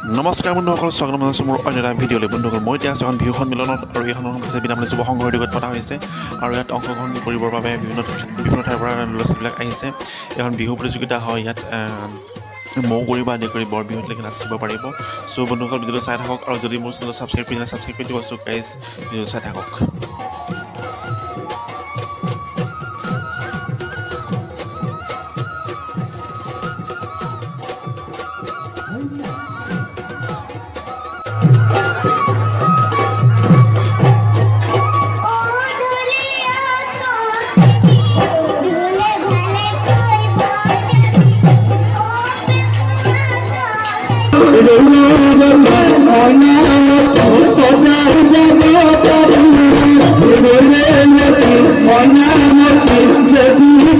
নমস্কাৰ বন্ধুসকল, স্বাগতম জনাইছোঁ মোৰ অন্য এটা ভিডিঅ'লৈ। বন্ধুসকল, মই এতিয়া আছোঁ এখন বিহু সন্মিলনত, আৰু এই সন্মিলন হৈছে বিনামূলীয়া যুৱ সংঘৰ উদ্যোগত পতা হৈছে, আৰু ইয়াত অংশগ্ৰহণ কৰিবৰ বাবে বিভিন্ন ঠাইৰ পৰা ল'ৰা ছোৱালীবিলাক আহিছে। এখন বিহু প্ৰতিযোগিতা হয় ইয়াত। মৌ কৰি বা আদি কৰি বৰ বিহুলৈকে নাচিব পাৰিব। চ' বন্ধুসকল, ভিডিঅ'টো চাই থাকক, আৰু যদি মোৰ চেনেলটো ছাবস্ক্ৰাইব কৰি নাই ছাবস্ক্ৰাইব কৰি দিব। চ' গাইজ, ভিডিঅ'টো চাই থাকক। Jadi